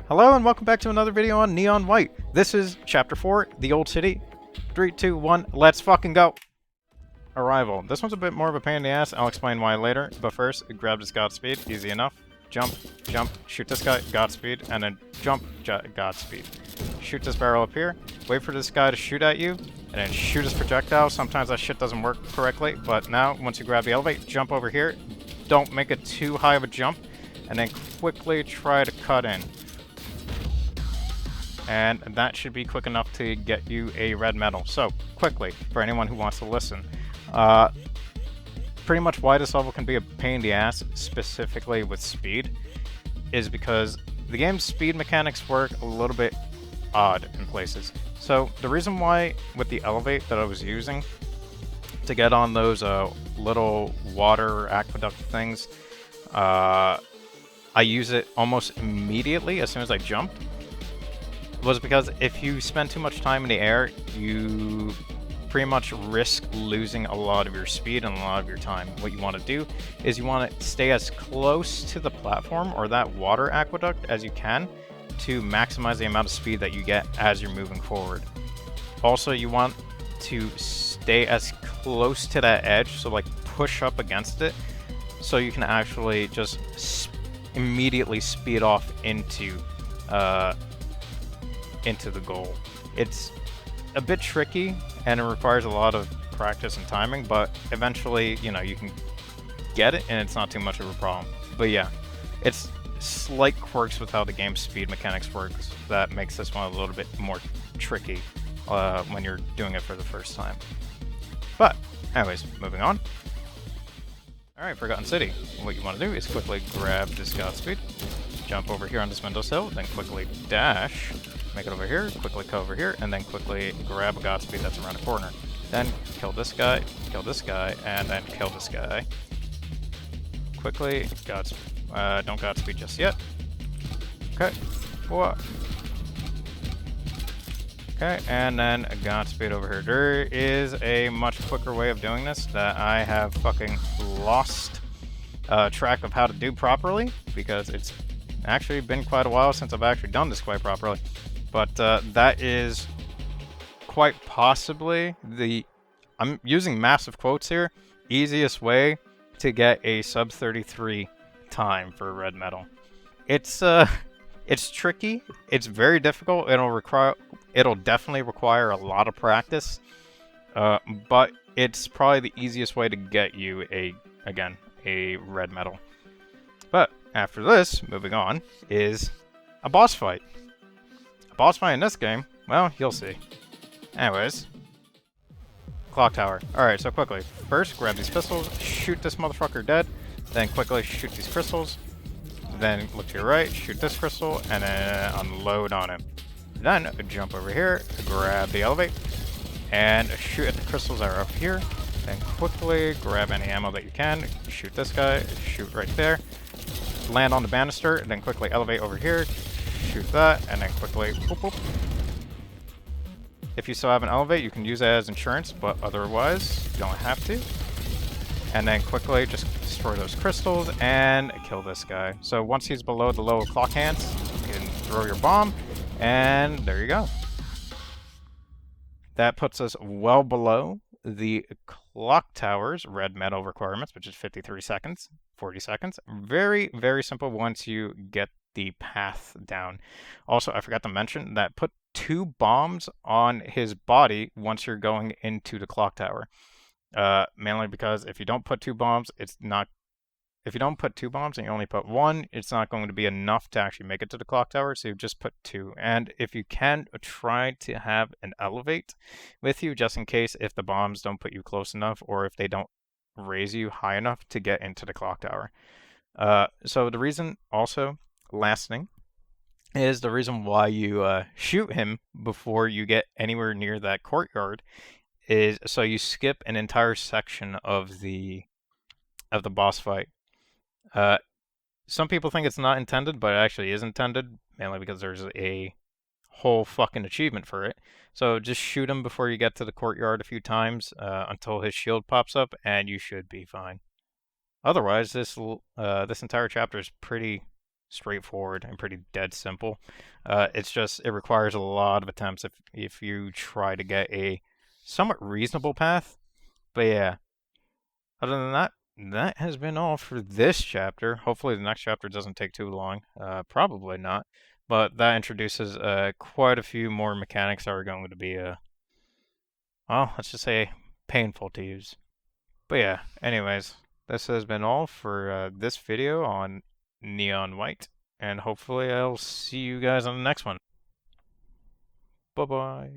Hello and welcome back to another video on Neon White. This is Chapter 4, The Old City. 3, 2, 1, let's fucking go! Arrival. This one's a bit more of a pain in the ass, I'll explain why later, but first, grab this Godspeed, easy enough. Jump, jump, shoot this guy, Godspeed, and then jump, Godspeed. Shoot this barrel up here, wait for this guy to shoot at you, and then shoot his projectile. Sometimes that shit doesn't work correctly, but now, once you grab the elevate, jump over here. Don't make it too high of a jump, and then quickly try to cut in. And that should be quick enough to get you a red medal. So, quickly, for anyone who wants to listen. Pretty much why this level can be a pain in the ass, specifically with speed, is because the game's speed mechanics work a little bit odd in places. So, the reason why with the elevate that I was using to get on those little water aqueduct things, I use it almost immediately as soon as I jumped, was because if you spend too much time in the air, you pretty much risk losing a lot of your speed and a lot of your time. What you want to do is you want to stay as close to the platform or that water aqueduct as you can to maximize the amount of speed that you get as you're moving forward. Also, you want to stay as close to that edge, so like push up against it, so you can actually just immediately speed off into the goal. It's a bit tricky and it requires a lot of practice and timing, but eventually, you know, you can get it and it's not too much of a problem. But yeah, it's slight quirks with how the game's speed mechanics works that makes this one a little bit more tricky when you're doing it for the first time. But anyways, moving on. Alright, Forgotten City. What you want to do is quickly grab this Godspeed, jump over here on this windowsill, then quickly dash, make it over here, quickly come over here, and then quickly grab a Godspeed that's around the corner. Then kill this guy, and then kill this guy. Quickly, don't Godspeed just yet. Okay, what? Okay, and then a Godspeed over here. There is a much quicker way of doing this that I have fucking lost track of how to do properly, because it's actually been quite a while since I've actually done this quite properly. But that is quite possibly I'm using massive quotes here, easiest way to get a sub 33 time for a red medal. It's tricky, it's very difficult, it'll definitely require a lot of practice, but it's probably the easiest way to get you a red medal. But after this, moving on, is a boss fight. A boss fight in this game, well, you'll see. Anyways, Clock Tower. Alright, so quickly. First, grab these pistols, shoot this motherfucker dead, then quickly shoot these crystals, then look to your right, shoot this crystal, and then unload on him. Then jump over here, grab the elevate, and shoot at the crystals that are up here. Then quickly grab any ammo that you can, shoot this guy, shoot right there, land on the banister, and then quickly elevate over here, shoot that, and then quickly whoop whoop. If you still have an elevate, you can use it as insurance, but otherwise, you don't have to. And then quickly just destroy those crystals and kill this guy. So once he's below the lower clock hands, you can throw your bomb, and there you go. That puts us well below the clock tower's red medal requirements, which is 53 seconds, 40 seconds. Very, very simple once you get the path down. Also, I forgot to mention that put 2 bombs on his body once you're going into the clock tower. Mainly because if you don't put 2 bombs, if you don't put 2 bombs and you only put 1, it's not going to be enough to actually make it to the clock tower, so you just put 2. And if you can, try to have an elevate with you, just in case if the bombs don't put you close enough, or if they don't raise you high enough to get into the clock tower. So the reason also, last thing, is the reason why you shoot him before you get anywhere near that courtyard is so you skip an entire section of the boss fight. Some people think it's not intended, but it actually is intended, mainly because there's a whole fucking achievement for it. So just shoot him before you get to the courtyard a few times until his shield pops up, and you should be fine. Otherwise, this entire chapter is pretty straightforward and pretty dead simple. It's just it requires a lot of attempts if you try to get a somewhat reasonable path. But yeah, other than that, that has been all for this chapter. Hopefully the next chapter doesn't take too long. Probably not. But that introduces quite a few more mechanics that are going to be, well, let's just say painful to use. But yeah, anyways, this has been all for this video on Neon White. And hopefully I'll see you guys on the next one. Bye-bye.